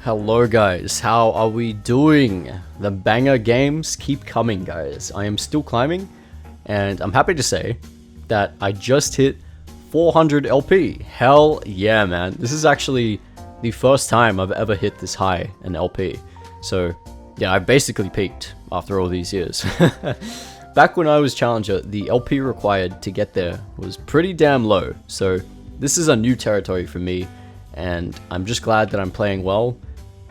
Hello guys, how are we doing? The banger games keep coming guys. I am still climbing and I'm happy to say that I just hit 400 LP. Hell yeah man, this is actually the first time I've ever hit this high in LP. So yeah, I basically peaked after all these years. Back when I was Challenger, the LP required to get there was pretty damn low. So this is a new territory for me and I'm just glad that I'm playing well.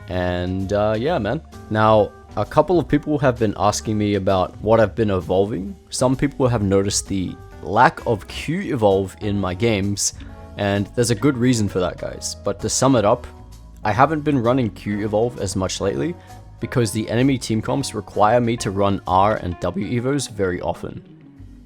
And yeah man. Now a couple of people have been asking me about what I've been evolving. Some people have noticed the lack of Q evolve in my games, and there's a good reason for that guys. But to sum it up, I haven't been running Q evolve as much lately because the enemy team comps require me to run R and W evos very often.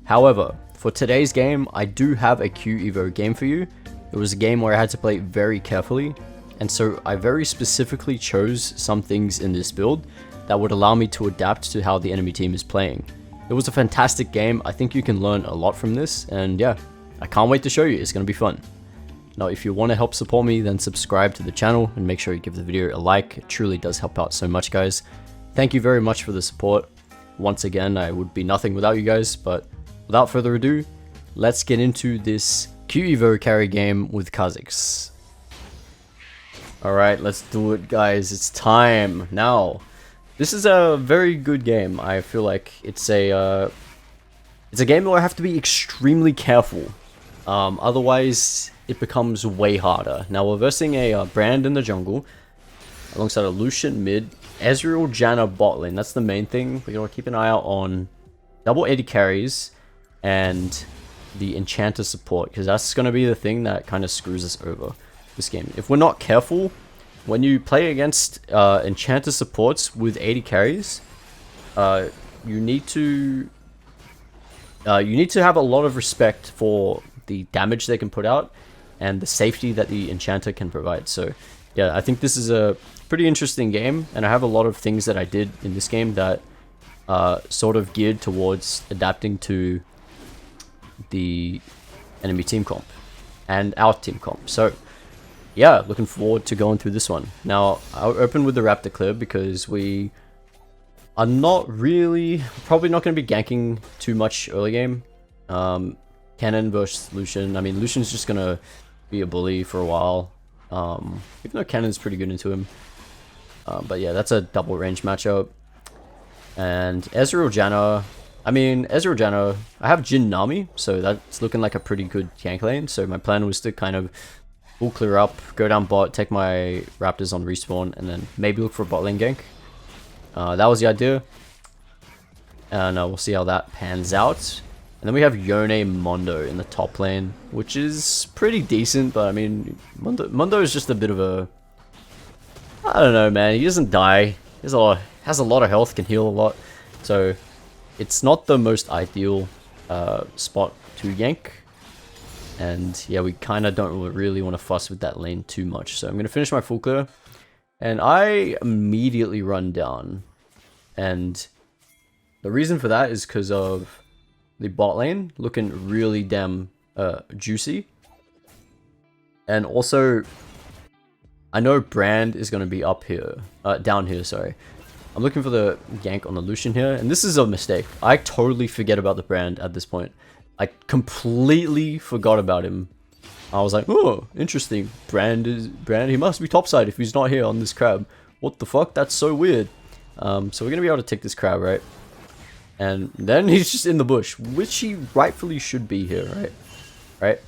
However, for today's game I do have a Q evo game for you. It was a game where I had to play very carefully, and so I very specifically chose some things in this build that would allow me to adapt to how the enemy team is playing. It was a fantastic game. I think you can learn a lot from this, and yeah, I can't wait to show you. It's going to be fun. Now, if you want to help support me, then subscribe to the channel and make sure you give the video a like. It truly does help out so much, guys. Thank you very much for the support. Once again, I would be nothing without you guys, but without further ado, let's get into this Q Evo carry game with Kha'Zix. Alright, let's do it guys, it's time. Now, this is a very good game. I feel like it's a game where I have to be extremely careful. Otherwise, it becomes way harder. Now, we're versing a Brand in the jungle, alongside a Lucian mid, Ezreal Janna bot lane. That's the main thing. We gotta keep an eye out on double 80 carries and the Enchanter support, because that's gonna be the thing that kind of screws us over this game. If we're not careful, when you play against Enchanter supports with 80 carries, you need to have a lot of respect for the damage they can put out and the safety that the Enchanter can provide. So yeah, I think this is a pretty interesting game, and I have a lot of things that I did in this game that sort of geared towards adapting to the enemy team comp and our team comp. So yeah, looking forward to going through this one. Now, I'll open with the Raptor clear because we are probably not going to be ganking too much early game. Cannon versus Lucian. I mean, Lucian's just going to be a bully for a while, even though Cannon's pretty good into him. But yeah, that's a double range matchup. And Ezreal Janna. I mean, Ezreal Janna, I have Jhin Nami, so that's looking like a pretty good gank lane. So my plan was to kind of full clear up, go down bot, take my Raptors on respawn, and then maybe look for a bot lane gank. That was the idea. And we'll see how that pans out. And then we have Yone Mondo in the top lane, which is pretty decent, but I mean, Mondo is just a bit of a... I don't know, man. He doesn't die. He has a lot of health, can heal a lot. So it's not the most ideal spot to gank. And yeah, we kind of don't really want to fuss with that lane too much. So I'm going to finish my full clear. And I immediately run down. And the reason for that is because of the bot lane looking really damn juicy. And also, I know Brand is going to be up here. Down here, sorry. I'm looking for the gank on the Lucian here. And this is a mistake. I totally forget about the Brand at this point. I completely forgot about him. I was like, oh, interesting. Brand, he must be topside if he's not here on this crab. What the fuck? That's so weird. So we're gonna be able to take this crab, right? And then he's just in the bush, which he rightfully should be here, right?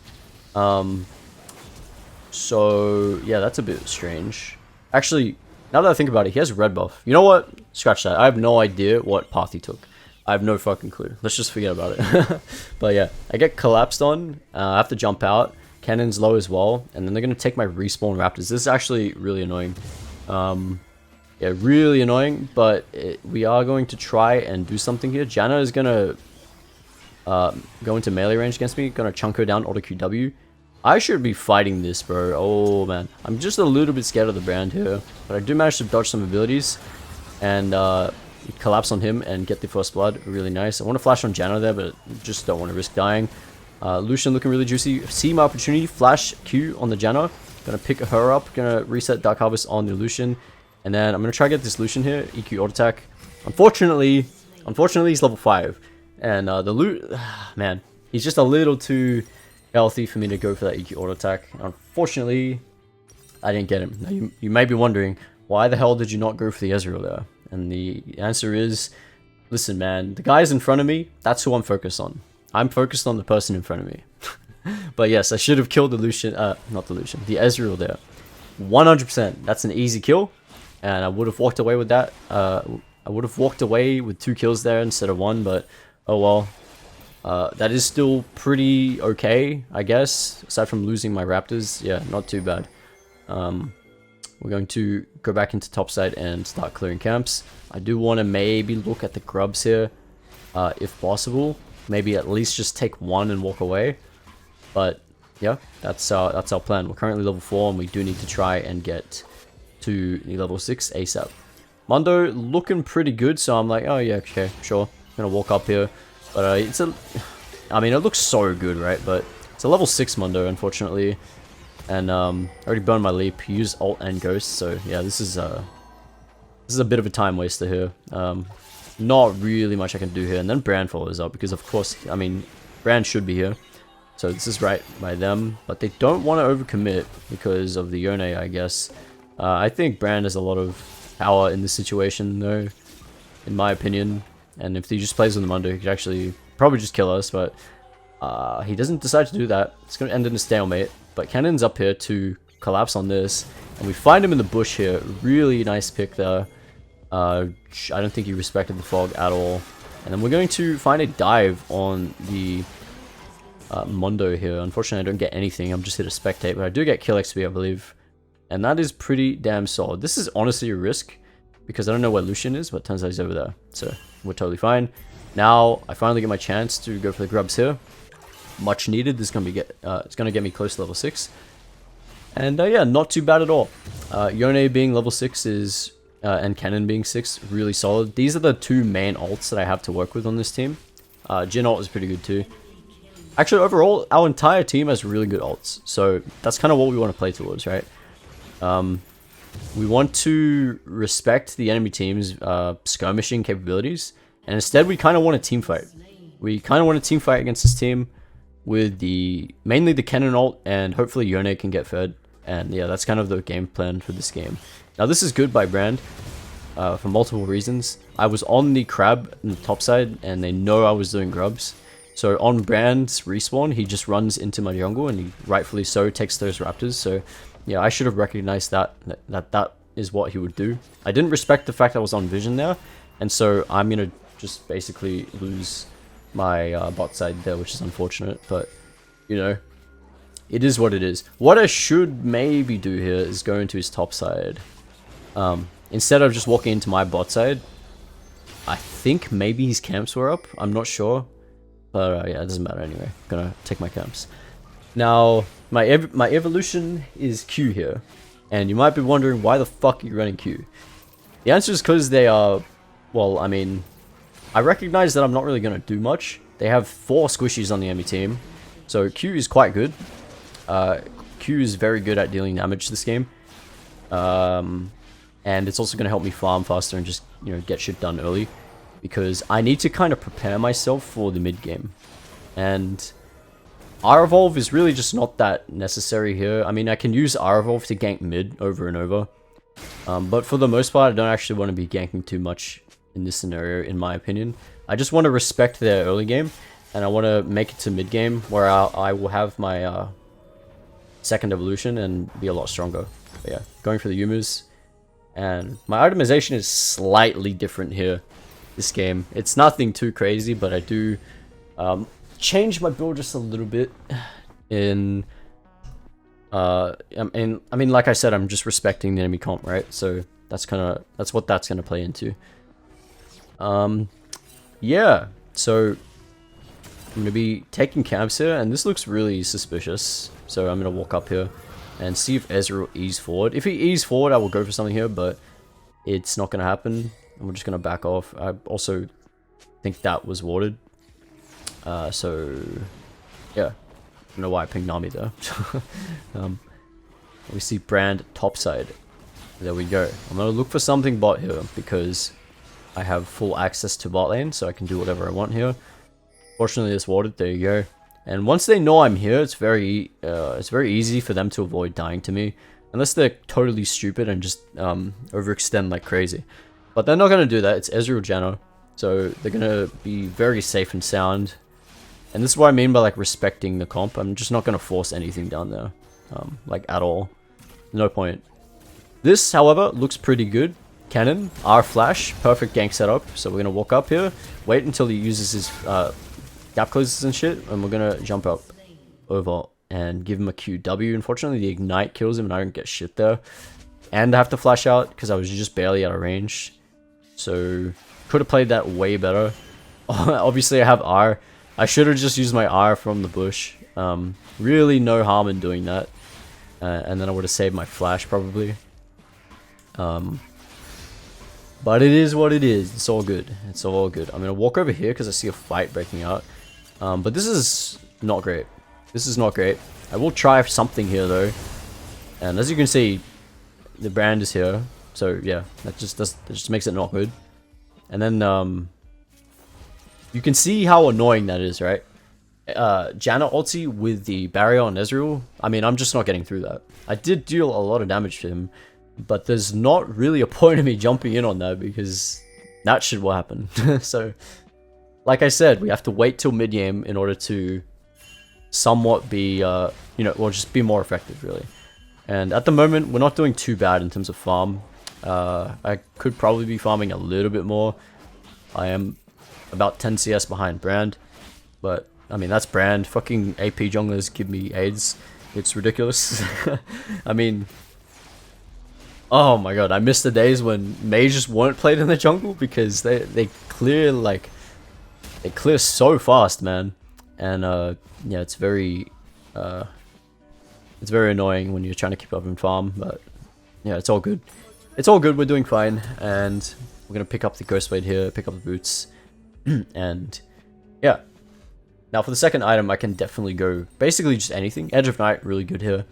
So yeah, that's a bit strange. Actually, now that I think about it, he has red buff. You know what? Scratch that. I have no idea what path he took. I have no fucking clue. Let's just forget about it. But yeah, I get collapsed on. I have to jump out. Cannon's low as well. And then they're going to take my respawn Raptors. This is actually really annoying. Yeah, really annoying. But we are going to try and do something here. Janna is going to go into melee range against me. Going to chunk her down, auto QW. I should be fighting this, bro. Oh, man. I'm just a little bit scared of the Brand here. But I do manage to dodge some abilities. And collapse on him and get the first blood. Really nice. I want to flash on Janna there, but just don't want to risk dying. Lucian looking really juicy. See my opportunity. Flash Q on the Janna. Gonna pick her up. Gonna reset Dark Harvest on the Lucian. And then I'm gonna try to get this Lucian here. EQ auto attack. Unfortunately he's level 5. And the loot, man, he's just a little too healthy for me to go for that EQ auto attack. Unfortunately, I didn't get him. Now, you may be wondering, why the hell did you not go for the Ezreal there? And the answer is, listen man, the guys in front of me, that's who I'm focused on. I'm focused on the person in front of me. But yes, I should have killed the Lucian, not the Lucian, the Ezreal there. 100%, that's an easy kill. And I would have walked away with that. I would have walked away with 2 kills there instead of 1, but oh well. That is still pretty okay, I guess. Aside from losing my Raptors, yeah, not too bad. We're going to go back into topside and start clearing camps. I do want to maybe look at the grubs here, if possible. Maybe at least just take 1 and walk away. But yeah, that's our plan. We're currently level 4 and we do need to try and get to the level 6 ASAP. Mundo looking pretty good, so I'm like, oh yeah, okay, sure. I'm gonna walk up here. But I mean, it looks so good, right? But it's a level 6 Mundo, unfortunately. And I already burned my leap, used ult and ghost, so yeah, this is a bit of a time waster here. Not really much I can do here. And then Brand follows up, because of course, I mean, Brand should be here. So this is right by them, but they don't want to overcommit because of the Yone, I guess. I think Brand has a lot of power in this situation, though, in my opinion. And if he just plays with the Mundo, he could actually probably just kill us, but he doesn't decide to do that. It's going to end in a stalemate. But Cannon's up here to collapse on this, and we find him in the bush here. Really nice pick there. I don't think he respected the fog at all. And then we're going to find a dive on the Mundo here. Unfortunately, I don't get anything. I'm just here to spectate, but I do get kill XP, I believe. And that is pretty damn solid. This is honestly a risk, because I don't know where Lucian is, but turns out he's over there. So we're totally fine. Now, I finally get my chance to go for the grubs here. Much needed. This is gonna be it's gonna get me close to level 6. And yeah, not too bad at all. Yone being level 6 is and Cannon being 6, really solid. These are the 2 main ults that I have to work with on this team. Jhin ult is pretty good too. Actually, overall, our entire team has really good ults. So that's kind of what we want to play towards, right? We want to respect the enemy team's skirmishing capabilities, and instead we kind of want a team fight. We kind of want a team fight against this team with mainly the Cannon ult, and hopefully Yone can get fed. And yeah, that's kind of the game plan for this game. Now this is good by Brand for multiple reasons. I was on the crab in the top side, and they know I was doing grubs. So on Brand's respawn, he just runs into my jungle, and he rightfully so takes those raptors. So yeah, I should have recognized that is what he would do. I didn't respect the fact I was on vision there, and so I'm gonna just basically lose my bot side there, which is unfortunate, but you know, it is what it is. What I should maybe do here is go into his top side. Instead of just walking into my bot side, I think maybe his camps were up. I'm not sure, but yeah, it doesn't matter anyway. I'm gonna take my camps. Now, my evolution is Q here, and you might be wondering why the fuck are you running Q? The answer is because they are, well, I mean, I recognize that I'm not really going to do much. They have 4 squishies on the enemy team, so Q is quite good. Q is very good at dealing damage this game, and it's also going to help me farm faster and just, you know, get shit done early, because I need to kind of prepare myself for the mid game, and R-Evolve is really just not that necessary here. I mean, I can use R-Evolve to gank mid over and over, but for the most part, I don't actually want to be ganking too much in this scenario, in my opinion. I just want to respect their early game, and I want to make it to mid game where I will have my second evolution and be a lot stronger. But yeah, going for the Yumus, and my itemization is slightly different here this game. It's nothing too crazy, but I do change my build just a little bit in I mean, like I said, I'm just respecting the enemy comp, right? So that's what that's gonna play into. Yeah, so I'm gonna be taking camps here, and this looks really suspicious. So I'm gonna walk up here and see if Ezreal ease forward. If he ease forward, I will go for something here, but it's not gonna happen, and we're just gonna back off. I also think that was warded. So yeah, I don't know why I pinged Nami there. We see Brand topside. There we go. I'm gonna look for something bot here because I have full access to bot lane, so I can do whatever I want here. Fortunately, it's warded. There you go. And once they know I'm here, it's very easy for them to avoid dying to me, unless they're totally stupid and just overextend like crazy. But they're not gonna do that. It's Ezreal Janna, so they're gonna be very safe and sound. And this is what I mean by like respecting the comp. I'm just not gonna force anything down there, like at all. No point. This, however, looks pretty good. Cannon, R flash, perfect gank setup. So we're gonna walk up here, wait until he uses his gap closes and shit, and we're gonna jump up over and give him a QW. Unfortunately, the ignite kills him and I don't get shit there. And I have to flash out because I was just barely out of range. So could have played that way better. Obviously, I have R. I should have just used my R from the bush. Really no harm in doing that. And then I would have saved my flash probably. But it is what it is. It's all good. It's all good. I'm gonna walk over here because I see a fight breaking out. But this is not great. This is not great. I will try something here though. And as you can see, the brand is here. So yeah, that just makes it not good. And then you can see how annoying that is, right? Janna ulti with the barrier on Ezreal. I mean, I'm just not getting through that. I did deal a lot of damage to him, but there's not really a point of me jumping in on that because that shit will happen. So, like I said, we have to wait till mid-game in order to somewhat be, you know, or just be more effective, really. And at the moment, we're not doing too bad in terms of farm. I could probably be farming a little bit more. I am about 10 CS behind Brand, but I mean, that's Brand. Fucking AP junglers give me AIDS. It's ridiculous. I mean, oh my god, I miss the days when mages weren't played in the jungle because they clear they clear so fast, man. And yeah, it's very annoying when you're trying to keep up in farm, but yeah, it's all good. It's all good, we're doing fine, and we're gonna pick up the Ghost Blade here, pick up the boots, and yeah. Now for the second item, I can definitely go basically just anything. Edge of Night, really good here.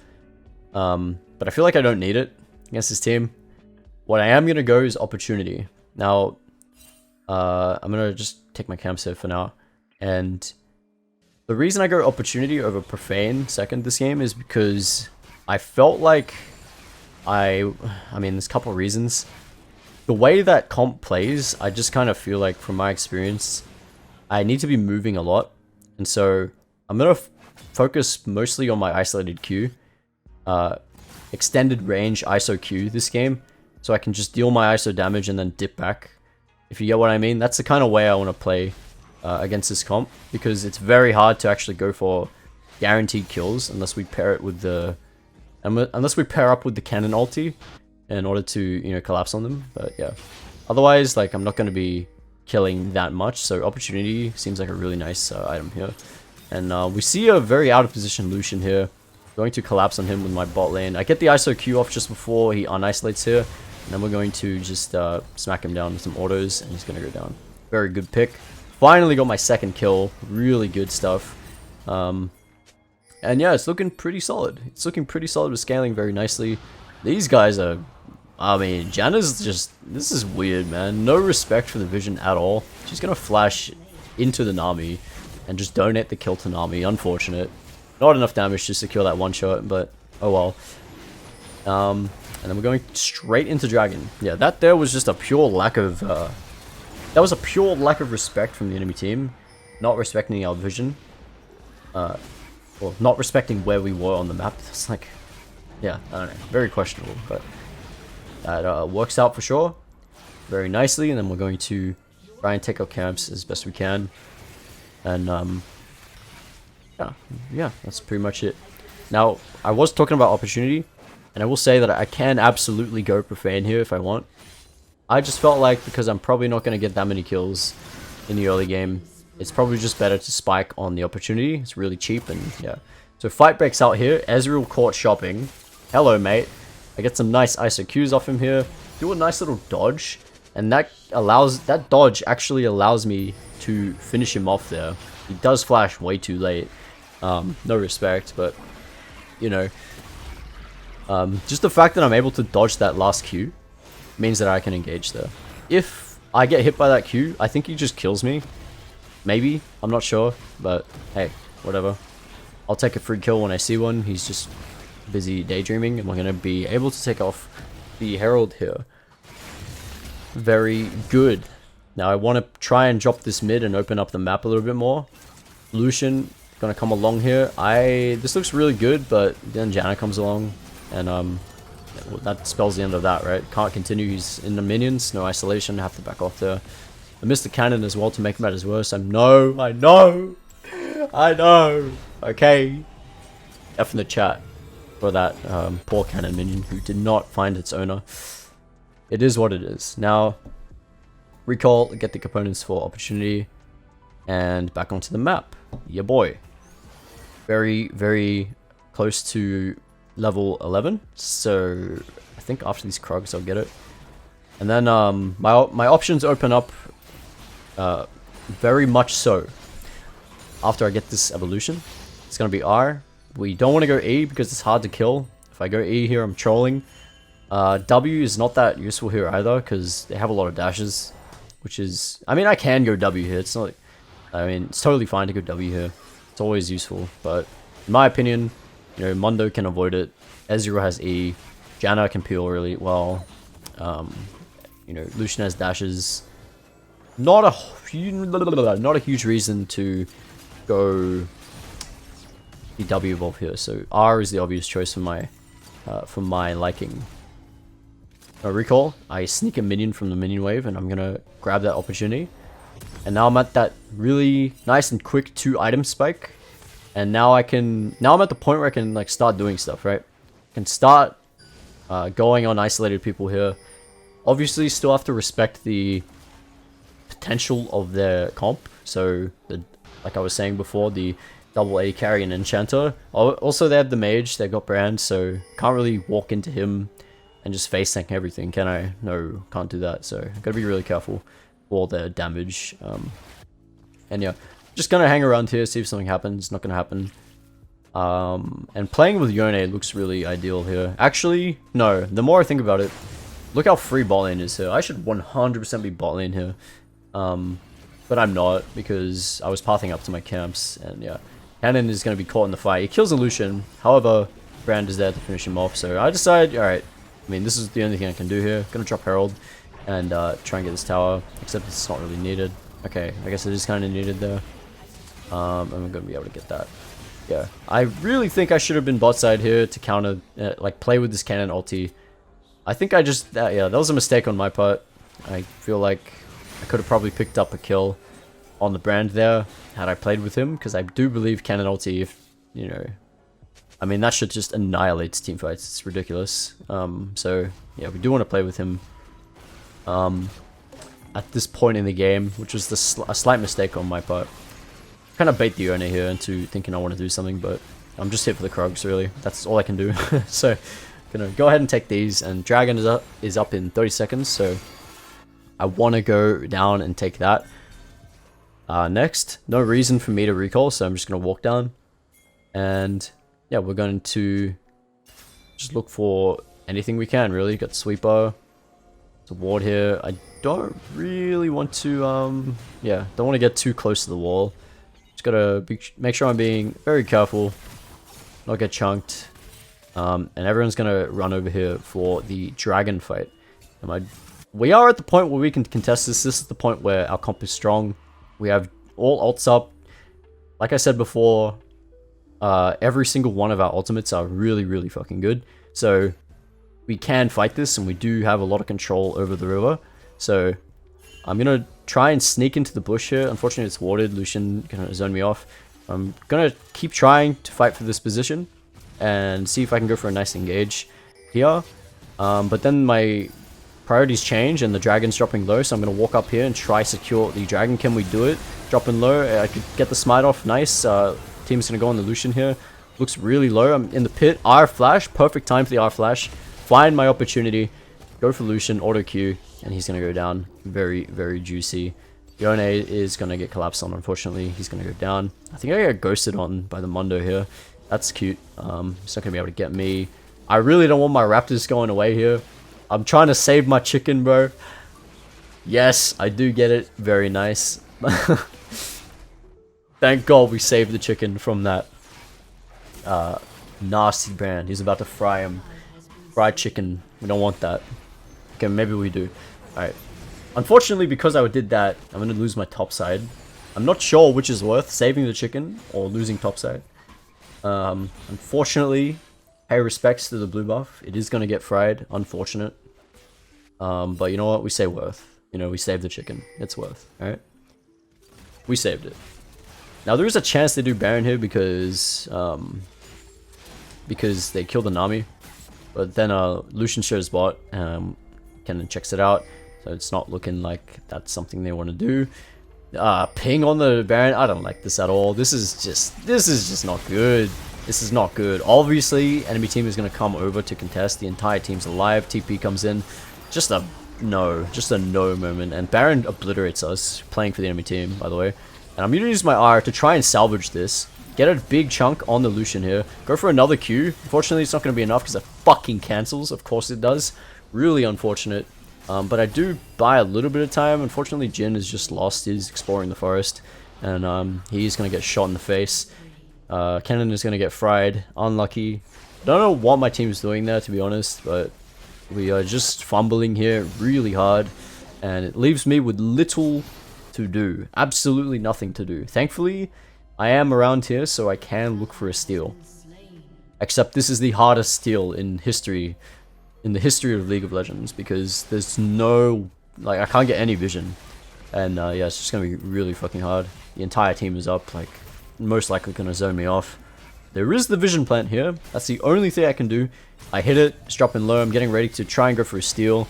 But I feel like I don't need it against this team. What I am gonna go is Opportunity. Now, I'm gonna just take my camp save for now, and the reason I go Opportunity over Profane second this game is because I felt like I mean, there's a couple of reasons. The way that comp plays, I just kind of feel like, from my experience, I need to be moving a lot. And so, I'm going to focus mostly on my isolated Q. Extended range ISO Q this game. So I can just deal my ISO damage and then dip back. If you get what I mean. That's the kind of way I want to play against this comp. Because it's very hard to actually go for guaranteed kills unless we pair it with the... Unless we pair up with the cannon ulti in order to, you know, collapse on them. But yeah. Otherwise, like, I'm not going to be killing that much. So Opportunity seems like a really nice item here. And we see a very out of position Lucian here. Going to collapse on him with my bot lane. I get the ISO Q off just before he unisolates here. And then we're going to just smack him down with some autos. And he's going to go down. Very good pick. Finally got my second kill. Really good stuff. And yeah, it's looking pretty solid. It's looking pretty solid with scaling very nicely. These guys are... I mean, Janna's just... This is weird, man. No respect for the vision at all. She's gonna flash into the Nami and just donate the kill to Nami. Unfortunate. Not enough damage to secure that one shot, but oh well. And then we're going straight into Dragon. Yeah, that there was just a pure lack of... that was a pure lack of respect from the enemy team. Not respecting our vision. Well, not respecting where we were on the map. It's like, yeah, I don't know, very questionable, but that works out for sure, very nicely. And then we're going to try and take our camps as best we can, and yeah, that's pretty much it. Now, I was talking about Opportunity, and I will say that I can absolutely go Profane here if I want. I just felt like, because I'm probably not going to get that many kills in the early game, it's probably just better to spike on the Opportunity. It's really cheap, and yeah. So fight breaks out here. Ezreal caught shopping. Hello, mate. I get some nice ISO Qs off him here. Do a nice little dodge, and that dodge actually allows me to finish him off there. He does flash way too late. No respect, but you know. Just the fact that I'm able to dodge that last Q means that I can engage there. If I get hit by that Q, I think he just kills me. Maybe, I'm not sure, but hey, whatever. I'll take a free kill when I see one. He's just busy daydreaming, and we're going to be able to take off the Herald here. Very good. Now I want to try and drop this mid and open up the map a little bit more. Lucian gonna come along here. This looks really good, but then Janna comes along, and that spells the end of that, right? Can't continue. He's in the minions, no isolation. Have to back off there. I missed the cannon as well to make matters worse. I know. Okay. F in the chat for that poor cannon minion who did not find its owner. It is what it is. Now, recall, get the components for opportunity, and back onto the map. Yeah, boy. Very, very close to level 11. So I think after these Krugs, I'll get it. And then my options open up very much so after I get this evolution. It's going to be R. We don't want to go E because it's hard to kill. If I go E here, I'm trolling. W is not that useful here either because they have a lot of dashes, which is... I mean, I can go W here. It's not like... I mean, it's totally fine to go W here. It's always useful, but in my opinion, you know, Mundo can avoid it. Ezreal has E. Janna can peel really well. You know, Lucian has dashes. Not a huge reason to go the W evolve here. So R is the obvious choice for my liking. Recall, I sneak a minion from the minion wave, and I'm gonna grab that opportunity. And now I'm at that really nice and quick 2-item spike. And now I'm at the point where I can like start doing stuff, right? I can start going on isolated people here. Obviously, still have to respect the potential of their comp. So, like I was saying before, the double A carry and enchanter. Also, they have the mage. They've got Brand, so can't really walk into him and just face tank everything, can I? No, can't do that. So, gotta be really careful for their damage. And yeah, just gonna hang around here, see if something happens. Not gonna happen. And playing with Yone looks really ideal here. Actually, no. The more I think about it, look how free bot lane is here. I should 100% be bot lane here. But I'm not, because I was pathing up to my camps, and yeah. Cannon is going to be caught in the fight. He kills a Lucian, however, Brand is there to finish him off, so I decided, alright, I mean, this is the only thing I can do here. Gonna drop Herald, and try and get this tower, except it's not really needed. Okay, I guess it is kind of needed there. And I'm going to be able to get that. Yeah, I really think I should have been bot side here to counter, like, play with this cannon ulti. I think I just, yeah, that was a mistake on my part. I feel like I could have probably picked up a kill on the Brand there had I played with him, because I do believe cannon ulti, if, you know, I mean, that should just annihilate teamfights. It's ridiculous. So, yeah, we do want to play with him at this point in the game, which was a slight mistake on my part. Kind of bait the owner here into thinking I want to do something, but I'm just here for the Krugs, really. That's all I can do. So, gonna go ahead and take these, and Dragon is up in 30 seconds, so I want to go down and take that. Next, no reason for me to recall, so I'm just gonna walk down, and yeah, we're going to just look for anything we can, really. Got Sweeper, there's a ward here. I don't really want to, yeah, don't want to get too close to the wall. Just gotta make sure I'm being very careful, not get chunked. And everyone's gonna run over here for the dragon fight. We are at the point where we can contest this. This is the point where our comp is strong. We have all ults up. Like I said before, every single one of our ultimates are really, really fucking good. So we can fight this, and we do have a lot of control over the river. So I'm gonna try and sneak into the bush here. Unfortunately, it's warded. Lucian gonna zone me off. I'm gonna keep trying to fight for this position and see if I can go for a nice engage here. But then my priorities change, and the dragon's dropping low, so I'm gonna walk up here and try secure the dragon. Can we do it? Dropping low. I could get the smite off. Nice. Team's gonna go on the Lucian here. Looks really low. I'm in the pit. R flash. Perfect time for the R flash. Find my opportunity. Go for Lucian. Auto Q. And he's gonna go down. Very, very juicy. Yone is gonna get collapsed on, unfortunately. He's gonna go down. I think I got ghosted on by the Mundo here. That's cute. He's not gonna be able to get me. I really don't want my raptors going away here. I'm trying to save my chicken, bro. Yes, I do get it. Very nice. Thank God we saved the chicken from that nasty brand. He's about to fry him. Fried chicken. We don't want that. Okay, maybe we do. Alright. Unfortunately, because I did that, I'm going to lose my top side. I'm not sure which is worth, saving the chicken or losing top side. Unfortunately, pay respects to the blue buff. It is going to get fried. Unfortunate. But you know what? We say worth. You know, we saved the chicken. It's worth. Alright? We saved it. Now, there is a chance they do Baron here because they killed the Nami. But then Lucian shows bot. Kennen checks it out. So it's not looking like that's something they want to do. Ping on the Baron. I don't like this at all. This is just not good. This is not good. Obviously, enemy team is going to come over to contest. The entire team's alive. TP comes in. Just a no moment. And Baron obliterates us, playing for the enemy team, by the way. And I'm going to use my R to try and salvage this. Get a big chunk on the Lucian here. Go for another Q. Unfortunately, it's not going to be enough because it fucking cancels. Of course it does. Really unfortunate. But I do buy a little bit of time. Unfortunately, Jin is just lost. He's exploring the forest. And he's going to get shot in the face. Kennen is going to get fried. Unlucky. Don't know what my team is doing there, to be honest. But we are just fumbling here really hard. And it leaves me with little to do. Absolutely nothing to do. Thankfully, I am around here, so I can look for a steal. Except this is the hardest steal in history. In the history of League of Legends, because there's no, like, I can't get any vision, and yeah, it's just gonna be really fucking hard. The entire team is up, like, most likely gonna zone me off. There is the vision plant here. That's the only thing I can do. I hit it, it's dropping low. I'm getting ready to try and go for a steal.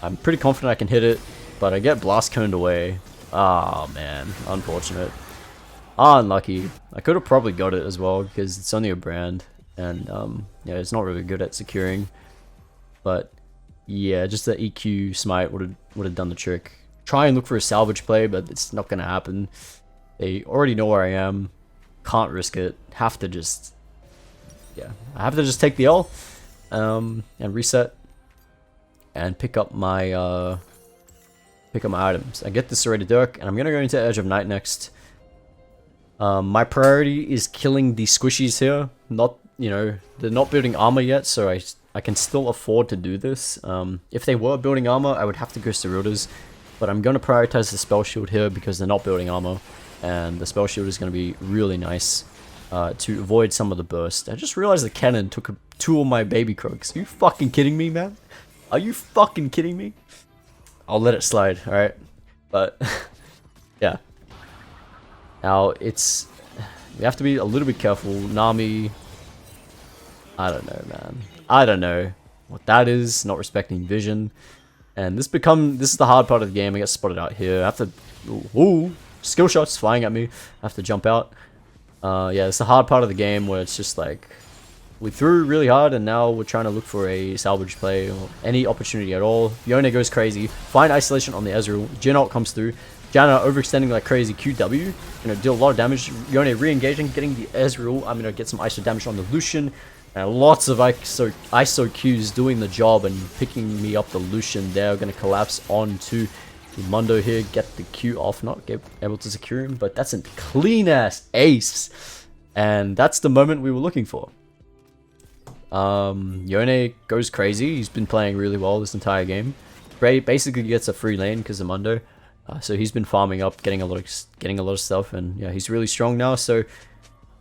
I'm pretty confident I can hit it, but I get blast coned away. Ah, man, unfortunate. Unlucky. I could have probably got it as well because it's only a brand, and yeah, it's not really good at securing. But yeah, just the EQ smite would have done the trick. Try and look for a salvage play, but it's not gonna happen. They already know where I am. Can't risk it. Have to just, yeah, I have to just take the L, and reset, and pick up my items. I get this Serrated Dirk, and I'm gonna go into Edge of Night next. My priority is killing the squishies here. Not, you know, they're not building armor yet, so I can still afford to do this. If they were building armor, I would have to go Ceruldas, but I'm going to prioritize the Spell Shield here because they're not building armor, and the Spell Shield is going to be really nice to avoid some of the burst. I just realized the Kennen took two of my baby croaks. Are you fucking kidding me, man? Are you fucking kidding me? I'll let it slide, alright? But, yeah. Now, we have to be a little bit careful. Nami, I don't know, man. I don't know what that is. Not respecting vision, and this is the hard part of the game. I get spotted out here. I have to, ooh, skill shots flying at me. I have to jump out. Yeah, it's the hard part of the game where it's just like we threw really hard, and now we're trying to look for a salvage play or any opportunity at all. Yone goes crazy. Find isolation on the Ezreal. Jin ult comes through. Janna overextending like crazy. QW, you know, deal a lot of damage. Yone re-engaging, getting the Ezreal. I'm gonna get some ISO damage on the Lucian. And lots of ISO Qs doing the job and picking me up the Lucian. They're going to collapse onto the Mundo here. Get the Q off. Not able to secure him. But that's a clean-ass ace. And that's the moment we were looking for. Yone goes crazy. He's been playing really well this entire game. Bray basically gets a free lane because of Mundo. So he's been farming up, getting a lot of stuff. And yeah, he's really strong now. So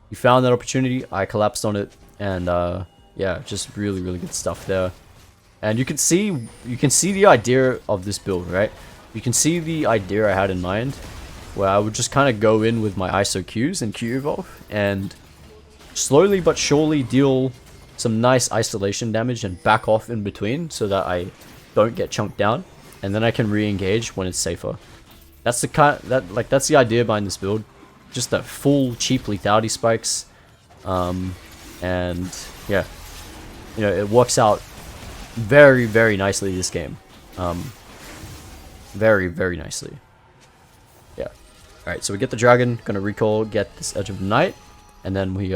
he found that opportunity. I collapsed on it. And yeah, just really good stuff there. And you can see the idea of this build, right? You can see the idea I had in mind, where I would just kind of go in with my ISO Qs and Q evolve, and slowly but surely deal some nice isolation damage and back off in between, so that I don't get chunked down, and then I can re-engage when it's safer. That's that's the idea behind this build. Just the full cheap lethality spikes. And yeah, you know, it works out very nicely this game. Very nicely. Yeah. Alright, so we get the dragon, gonna recall, get this Edge of Night, and then we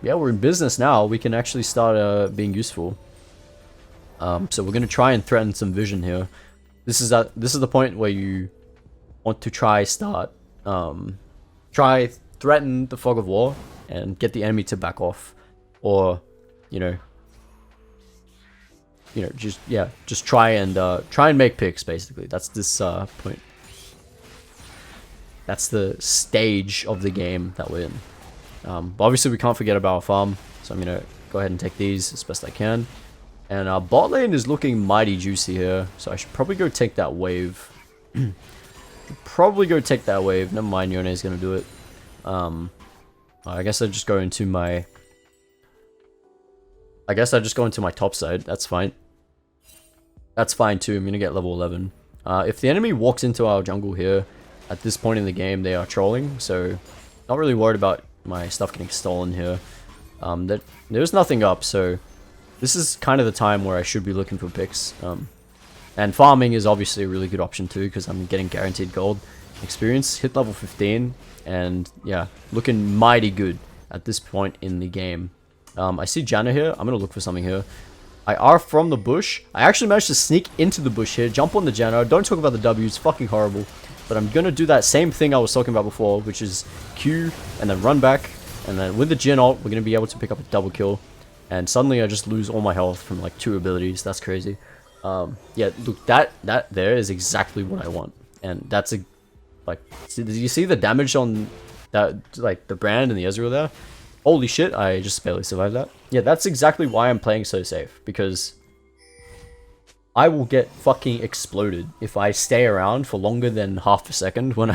yeah, we're in business now. We can actually start being useful. So we're gonna try and threaten some vision here. This is the point where you want to try threaten the fog of war and get the enemy to back off, or just try and make picks. Basically, that's this point. That's the stage of the game that we're in. But obviously we can't forget about our farm, so I'm gonna go ahead and take these as best I can. And our bot lane is looking mighty juicy here, so I should probably go take that wave. Never mind, Yone is gonna do it. I guess I just go into my top side. That's fine. That's fine too. I'm gonna get level 11. If the enemy walks into our jungle here, at this point in the game, they are trolling, so not really worried about my stuff getting stolen here. There's nothing up, so this is kind of the time where I should be looking for picks. And farming is obviously a really good option too, because I'm getting guaranteed gold experience. Hit level 15, and yeah, looking mighty good at this point in the game. I see Janna here. I'm gonna look for something here. I are from the bush. I actually managed to sneak into the bush here, jump on the Janna. Don't talk about the W, it's fucking horrible. But I'm gonna do that same thing I was talking about before, which is Q and then run back, and then with the Jhin ult, we're gonna be able to pick up a double kill. And suddenly I just lose all my health from like 2 abilities. That's crazy. Yeah, look, that there is exactly what I want, and that's a did you see the damage on that, like the brand and the Ezreal there? Holy shit, I just barely survived that. Yeah, that's exactly why I'm playing so safe, because I will get fucking exploded if I stay around for longer than half a second when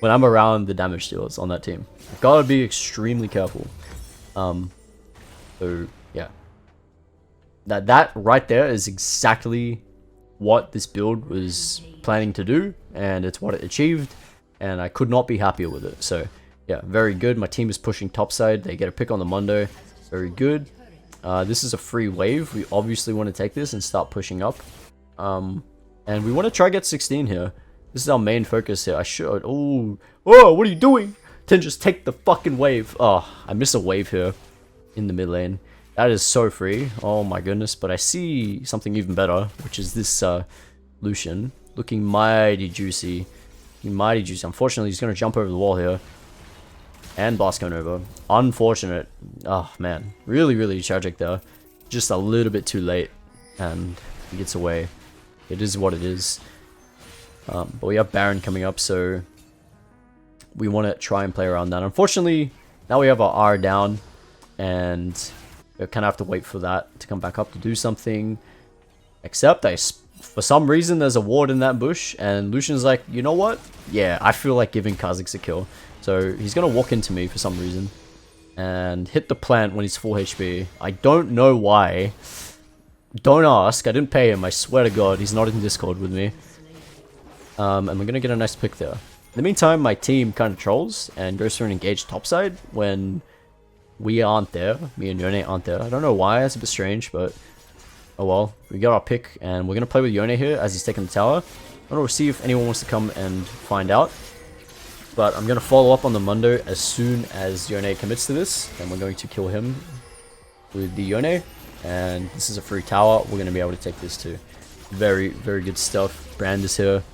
I'm around the damage dealers on that team. I've gotta be extremely careful. So yeah, that right there is exactly what this build was planning to do, and it's what it achieved, and I could not be happier with it. So yeah, very good. My team is pushing topside. They get a pick on the Mundo. Very good. This is a free wave. We obviously want to take this and start pushing up. And we want to try get 16 here. This is our main focus here. I should. Oh, what are you doing? Tinjus, take the fucking wave. Oh, I miss a wave here in the mid lane. That is so free. Oh my goodness. But I see something even better, which is this Lucian. Looking mighty juicy. Mighty juicy. Unfortunately, he's going to jump over the wall here. And blast going over. Unfortunate. Oh man. Really, really tragic there. Just a little bit too late. And he gets away. It is what it is. But we have Baron coming up, so we want to try and play around that. Unfortunately, now we have our R down, and we kind of have to wait for that to come back up to do something. Except, for some reason, there's a ward in that bush, and Lucian's like, you know what? Yeah, I feel like giving Kha'Zix a kill. So he's going to walk into me for some reason, and hit the plant when he's full HP. I don't know why. Don't ask, I didn't pay him, I swear to god, he's not in Discord with me. And we're gonna get a nice pick there. In the meantime, my team kind of trolls and goes for an engaged topside when we aren't there. Me and Yone aren't there. I don't know why, it's a bit strange, but oh well. We got our pick, and we're gonna play with Yone here as he's taking the tower. I'm gonna see if anyone wants to come and find out. But I'm gonna follow up on the Mundo as soon as Yone commits to this, and we're going to kill him with the Yone. And this is a free tower. We're going to be able to take this too. Very, very good stuff. Brand is here.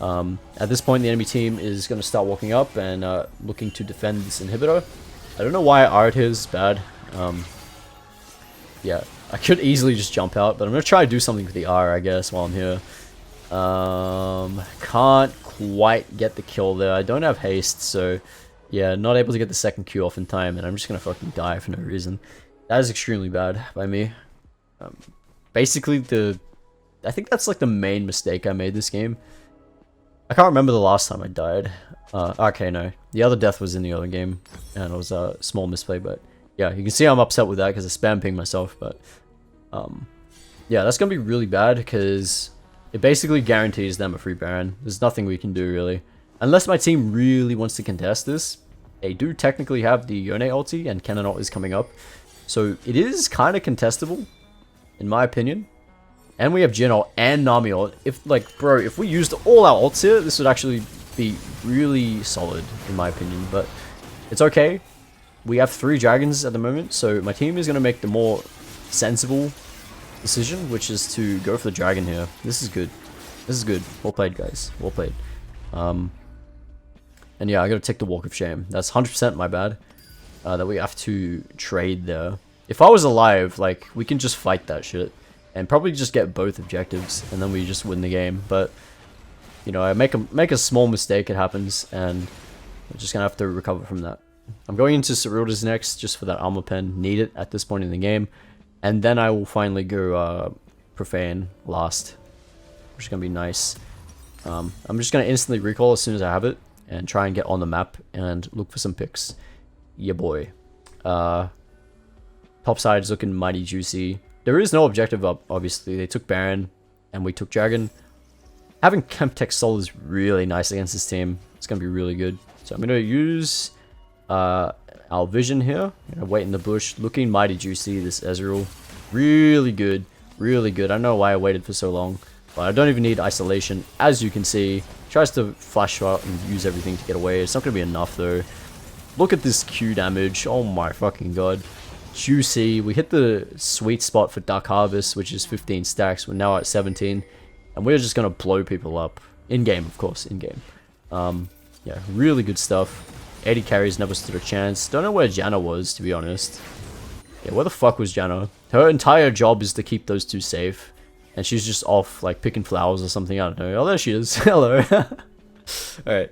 At this point, the enemy team is going to start walking up and looking to defend this inhibitor. I don't know why art here is bad. Yeah, I could easily just jump out, but I'm going to try to do something with the R, I guess, while I'm here. Can't quite get the kill there. I don't have haste, so yeah, not able to get the second Q off in time, and I'm just going to fucking die for no reason. That is extremely bad by me. Basically, I think that's like the main mistake I made this game. I can't remember the last time I died. Okay, no. The other death was in the other game, and it was a small misplay, but yeah, you can see I'm upset with that because I spam pinged myself, but yeah, that's going to be really bad because it basically guarantees them a free Baron. There's nothing we can do, really. Unless my team really wants to contest this. They do technically have the Yone ulti, and Cannon ult is coming up. So it is kind of contestable, in my opinion. And we have Jhin ult and Nami ult. If we used all our ults here, this would actually be really solid, in my opinion. But it's okay. we have 3 dragons at the moment, so my team is going to make the more sensible decision, which is to go for the dragon here. This is good. This is good. Well played, guys. Well played. And yeah, I gotta take the walk of shame. That's 100% my bad. That we have to trade there. If I was alive, like, we can just fight that shit. And probably just get both objectives, and then we just win the game. But, you know, I make a small mistake, it happens, and we're just gonna have to recover from that. I'm going into Cyrilda's next, just for that armor pen. Need it at this point in the game. And then I will finally go Profane last, which is going to be nice. I'm just going to instantly recall as soon as I have it, and try and get on the map, and look for some picks. Yeah, boy. Top side is looking mighty juicy. There is no objective up, obviously. They took Baron, and we took Dragon. Having Chemtech Soul is really nice against this team. It's going to be really good. So I'm going to use our vision here. Wait in the bush. Looking mighty juicy, this Ezreal. Really good. Really good. I don't know why I waited for so long. But I don't even need isolation. As you can see, tries to flash out and use everything to get away. It's not going to be enough though. Look at this Q damage. Oh my fucking god. Juicy. We hit the sweet spot for Dark Harvest, which is 15 stacks. We're now at 17. And we're just going to blow people up. In-game, of course. In-game. Yeah, really good stuff. 80 carries never stood a chance. Don't know where Janna was, to be honest. Yeah, where the fuck was Janna? Her entire job is to keep those two safe. And she's just off, like, picking flowers or something. I don't know. Oh, there she is. Hello. Alright.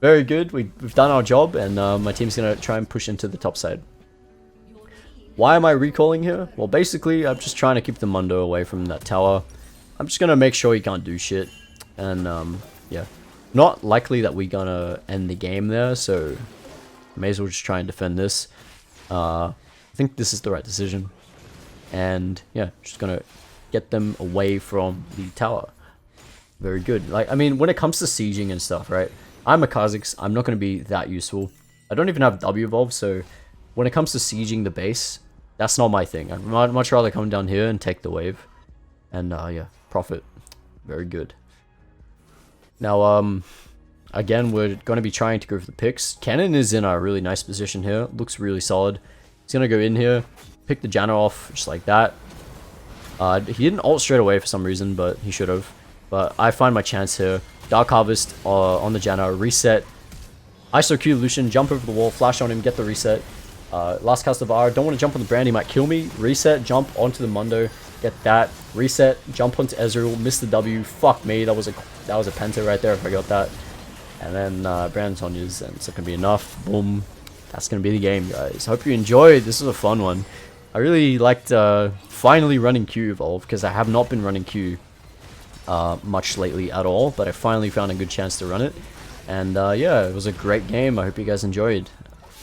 Very good. We've done our job, and my team's going to try and push into the top side. Why am I recalling here? Well, basically, I'm just trying to keep the Mundo away from that tower. I'm just going to make sure he can't do shit. And, yeah. Not likely that we're gonna end the game there, so may as well just try and defend this. I think this is the right decision. And yeah, just gonna get them away from the tower. Very good. Like, I mean, when it comes to sieging and stuff, right? I'm a Kha'Zix, I'm not gonna be that useful. I don't even have W evolve, so when it comes to sieging the base, that's not my thing. I'd much rather come down here and take the wave. And yeah, profit. Very good. Now, again, we're going to be trying to go for the picks. Cannon is in a really nice position here. Looks really solid. He's going to go in here, pick the Janna off, just like that. He didn't ult straight away for some reason, but he should have. But I find my chance here. Dark Harvest on the Janna, reset. ISO Q Lucian, jump over the wall, flash on him, get the reset. Last cast of R, don't want to jump on the Brand, he might kill me. Reset, jump onto the Mundo. Get that. Reset. Jump onto Ezreal. Miss the W. Fuck me. That was a penta right there if I got that. And then Brand's Tonya's, and it's not going to be enough. Boom. That's going to be the game, guys. Hope you enjoyed. This was a fun one. I really liked finally running Q Evolve, because I have not been running Q much lately at all. But I finally found a good chance to run it. And yeah, it was a great game. I hope you guys enjoyed.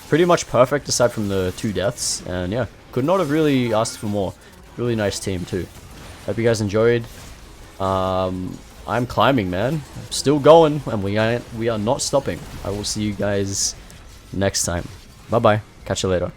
Pretty much perfect aside from the 2 deaths. And yeah, could not have really asked for more. Really nice team too. Hope you guys enjoyed. I'm climbing, man. I'm still going, and we are not stopping. I will see you guys next time. Bye bye. Catch you later.